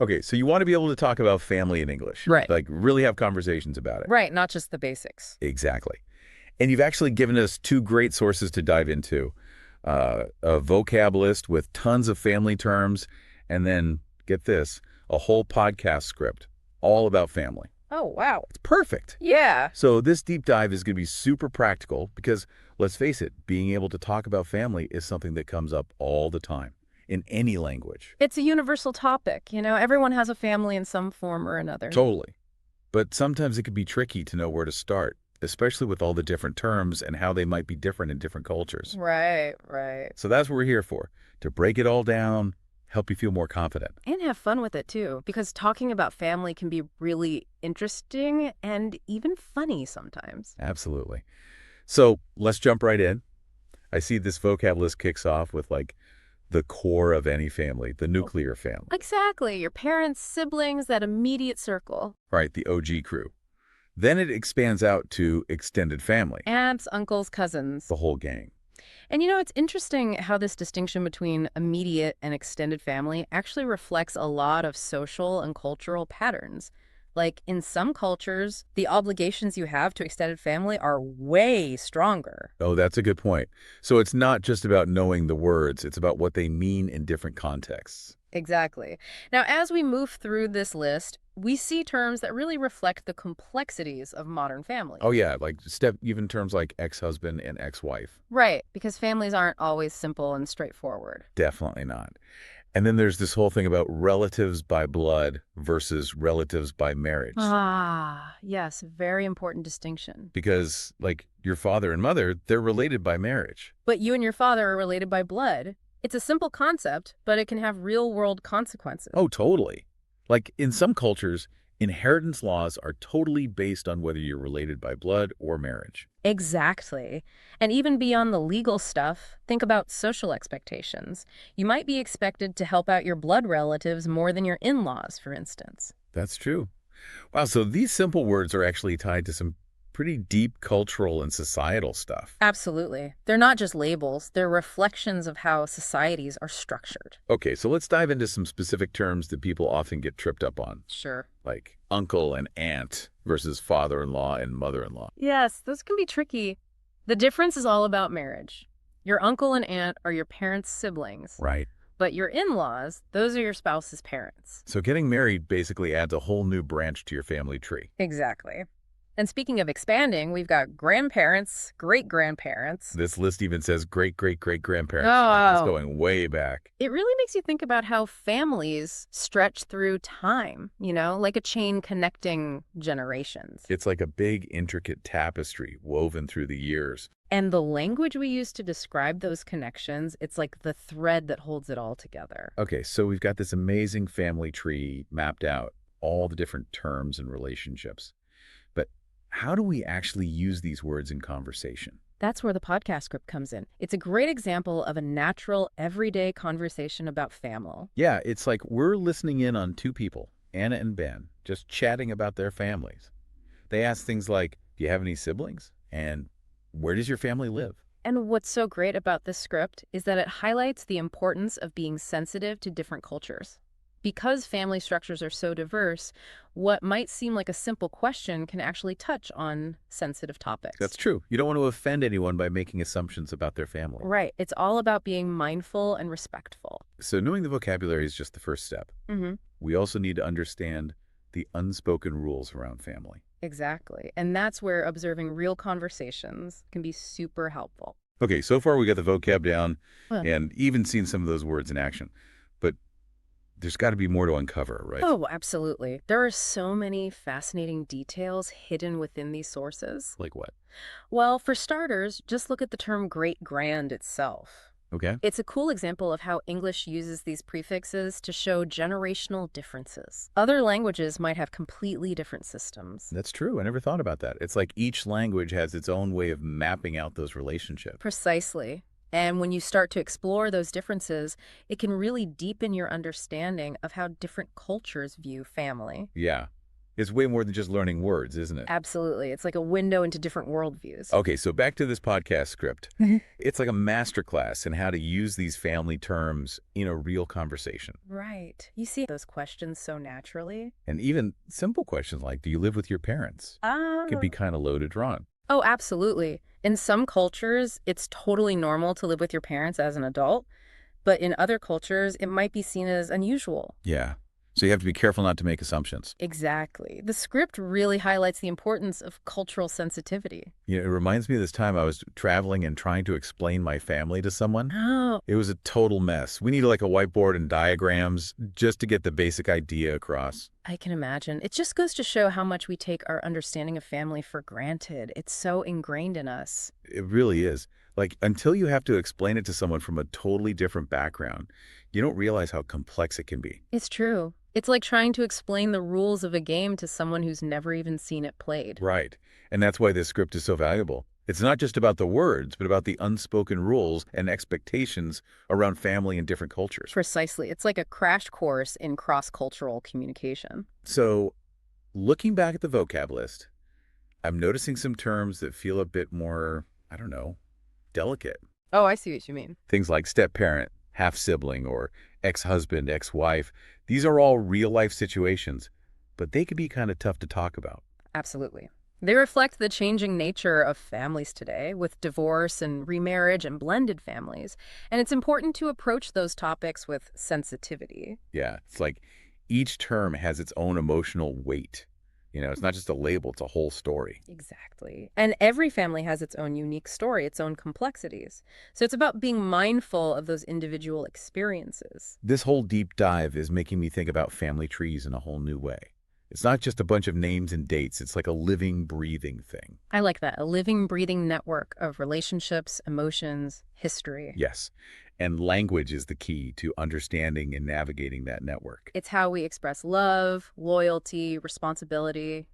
Okay, so you want to be able to talk about family in English. Right. Like, really have conversations about it. Right, not just the basics. Exactly. And you've actually given us two great sources to dive into. A vocab list with tons of family terms, and then, get this, a whole podcast script all about family. Oh, wow. It's perfect. Yeah. So this deep dive is going to be super practical because, let's face it, being able to talk about family is something that comes up all the time in any language. It's a universal topic. Everyone has a family in some form or another. Totally. But sometimes it can be tricky to know where to start, especially with all the different terms and how they might be different in different cultures. Right, right. So that's what we're here for, to break it all down, help you feel more confident. And have fun with it, too, because talking about family can be really interesting and even funny sometimes. Absolutely. So let's jump right in. I see this vocab list kicks off with the core of any family, the nuclear family. Exactly. Your parents, siblings, that immediate circle. Right, the OG crew. Then it expands out to extended family, Aunts, uncles, cousins. the whole gang. And it's interesting how this distinction between immediate and extended family actually reflects a lot of social and cultural patterns. Like in some cultures, the obligations you have to extended family are way stronger. Oh, that's a good point. So it's not just about knowing the words, it's about what they mean in different contexts. Exactly. Now, as we move through this list, we see terms that really reflect the complexities of modern families. Oh yeah, even terms like ex-husband and ex-wife. Right, because families aren't always simple and straightforward. Definitely not. And then there's this whole thing about relatives by blood versus relatives by marriage. Ah, yes, very important distinction. Because, your father and mother, they're related by marriage. But you and your father are related by blood. It's a simple concept, but it can have real-world consequences. Oh, totally. In some cultures, inheritance laws are totally based on whether you're related by blood or marriage. Exactly. And even beyond the legal stuff, think about social expectations. You might be expected to help out your blood relatives more than your in-laws, for instance. That's true. Wow, so these simple words are actually tied to some pretty deep cultural and societal stuff. Absolutely. They're not just labels, they're reflections of how societies are structured. Okay, so let's dive into some specific terms that people often get tripped up on, Sure. like uncle and aunt versus father-in-law and mother-in-law. Yes, those can be tricky. The difference is all about marriage. Your uncle and aunt are your parents' siblings, Right. but your in-laws, those are your spouse's parents. So getting married basically adds a whole new branch to your family tree. Exactly. And speaking of expanding, we've got grandparents, great-grandparents. This list even says great-great-great-grandparents. Oh. It's going way back. It really makes you think about how families stretch through time, like a chain connecting generations. It's like a big, intricate tapestry woven through the years. And the language we use to describe those connections, it's like the thread that holds it all together. Okay, so we've got this amazing family tree mapped out, all the different terms and relationships. But how do we actually use these words in conversation? That's where the podcast script comes in. It's a great example of a natural, everyday conversation about family. Yeah, it's like we're listening in on two people, Anna and Ben, just chatting about their families. They ask things like, do you have any siblings? And where does your family live? And what's so great about this script is that it highlights the importance of being sensitive to different cultures. Because family structures are so diverse, what might seem like a simple question can actually touch on sensitive topics. That's true. You don't want to offend anyone by making assumptions about their family. Right. It's all about being mindful and respectful. So knowing the vocabulary is just the first step. Mm-hmm. We also need to understand the unspoken rules around family. Exactly. And that's where observing real conversations can be super helpful. Okay, so far we got the vocab down Huh. and even seen some of those words in action. But there's got to be more to uncover, right? Oh, absolutely. There are so many fascinating details hidden within these sources. Like what? Well, for starters, just look at the term great-grand itself. Okay. It's a cool example of how English uses these prefixes to show generational differences. Other languages might have completely different systems. That's true. I never thought about that. It's like each language has its own way of mapping out those relationships. Precisely. And when you start to explore those differences, it can really deepen your understanding of how different cultures view family. Yeah. It's way more than just learning words, isn't it? Absolutely. It's like a window into different worldviews. Okay, so back to this podcast script. Mhm. It's like a masterclass in how to use these family terms in a real conversation. Right. You see those questions so naturally. And even simple questions like, do you live with your parents? Can be kind of loaded drawn. Oh, absolutely. In some cultures, it's totally normal to live with your parents as an adult, but in other cultures, it might be seen as unusual. Yeah. So you have to be careful not to make assumptions. Exactly. The script really highlights the importance of cultural sensitivity. You know, it reminds me of this time I was traveling and trying to explain my family to someone. Oh, It was a total mess. We needed like a whiteboard and diagrams just to get the basic idea across. I can imagine. It just goes to show how much we take our understanding of family for granted. It's so ingrained in us. It really is. Like, until you have to explain it to someone from a totally different background, you don't realize how complex it can be. It's true. It's like trying to explain the rules of a game to someone who's never even seen it played. Right. And that's why this script is so valuable. It's not just about the words, but about the unspoken rules and expectations around family in different cultures. Precisely. It's like a crash course in cross-cultural communication. So, looking back at the vocab list, I'm noticing some terms that feel a bit more, I don't know, delicate. Oh, I see what you mean. Things like step-parent, half-sibling, or ex-husband, ex-wife. These are all real-life situations, but they can be kind of tough to talk about. Absolutely. They reflect the changing nature of families today, with divorce and remarriage and blended families. And it's important to approach those topics with sensitivity. Yeah, it's like each term has its own emotional weight. You know, it's not just a label, it's a whole story. Exactly. And every family has its own unique story, its own complexities. So it's about being mindful of those individual experiences. This whole deep dive is making me think about family trees in a whole new way. It's not just a bunch of names and dates. It's like a living, breathing thing. I like that. A living, breathing network of relationships, emotions, history. Yes. And language is the key to understanding and navigating that network. It's how we express love, loyalty, responsibility,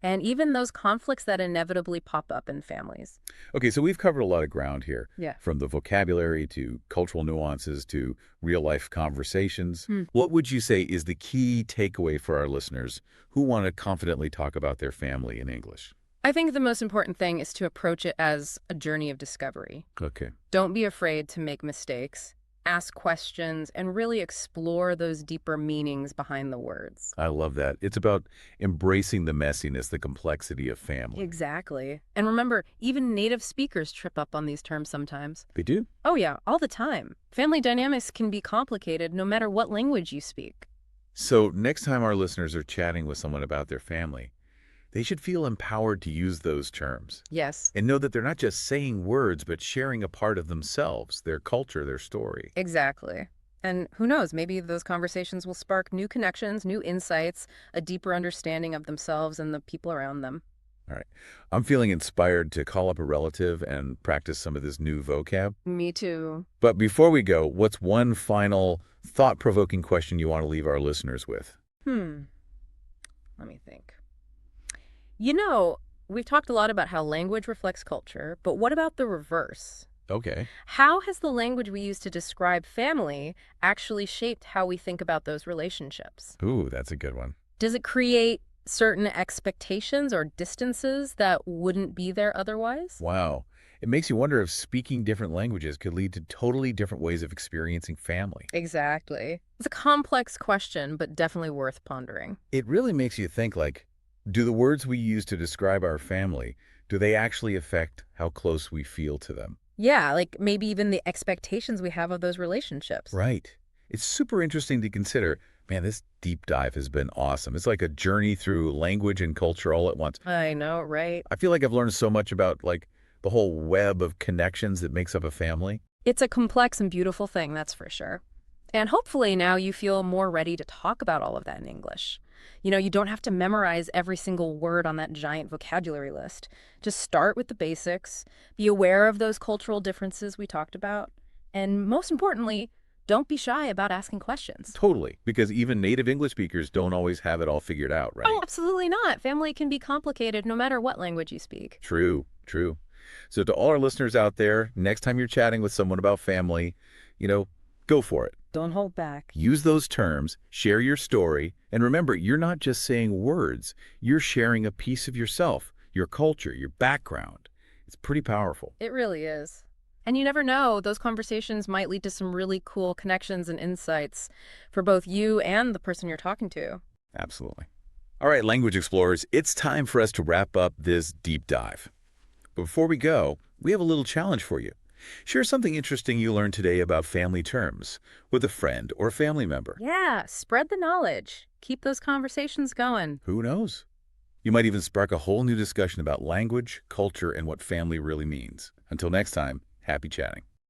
and even those conflicts that inevitably pop up in families. Okay, so we've covered a lot of ground here, Yeah. from the vocabulary to cultural nuances to real-life conversations. Hmm. What would you say is the key takeaway for our listeners who want to confidently talk about their family in English? I think the most important thing is to approach it as a journey of discovery. Okay. Don't be afraid to make mistakes, ask questions, and really explore those deeper meanings behind the words. I love that. It's about embracing the messiness, the complexity of family. Exactly. And remember, even native speakers trip up on these terms sometimes. They do? Oh yeah, all the time. Family dynamics can be complicated no matter what language you speak. So next time our listeners are chatting with someone about their family, they should feel empowered to use those terms Yes, and know that they're not just saying words, but sharing a part of themselves, their culture, their story. exactly. And who knows, maybe those conversations will spark new connections, new insights, a deeper understanding of themselves and the people around them. All right. I'm feeling inspired to call up a relative and practice some of this new vocab. Me too. But before we go, what's one final thought-provoking question you want to leave our listeners with? Let me think. You know, we've talked a lot about how language reflects culture, but what about the reverse? Okay. How has the language we use to describe family actually shaped how we think about those relationships? Ooh, that's a good one. Does it create certain expectations or distances that wouldn't be there otherwise? Wow. It makes you wonder if speaking different languages could lead to totally different ways of experiencing family. Exactly. It's a complex question, but definitely worth pondering. It really makes you think, like, do the words we use to describe our family, do they actually affect how close we feel to them? Yeah, like maybe even the expectations we have of those relationships. Right. It's super interesting to consider. Man, this deep dive has been awesome. It's like a journey through language and culture all at once. I know, right? I feel like I've learned so much about, like, the whole web of connections that makes up a family. It's a complex and beautiful thing, that's for sure. And hopefully now you feel more ready to talk about all of that in English. You know, you don't have to memorize every single word on that giant vocabulary list. Just start with the basics, be aware of those cultural differences we talked about, and most importantly, don't be shy about asking questions. Totally. Because even native English speakers don't always have it all figured out, right? Oh, absolutely not. Family can be complicated no matter what language you speak. True, true. So to all our listeners out there, next time you're chatting with someone about family, go for it. Don't hold back. Use those terms, share your story, and remember, you're not just saying words. You're sharing a piece of yourself, your culture, your background. It's pretty powerful. It really is. And you never know, those conversations might lead to some really cool connections and insights for both you and the person you're talking to. Absolutely. All right, language explorers, it's time for us to wrap up this deep dive. But before we go, we have a little challenge for you. Share something interesting you learned today about family terms with a friend or a family member. Yeah, spread the knowledge. Keep those conversations going. Who knows? You might even spark a whole new discussion about language, culture, and what family really means. Until next time, happy chatting.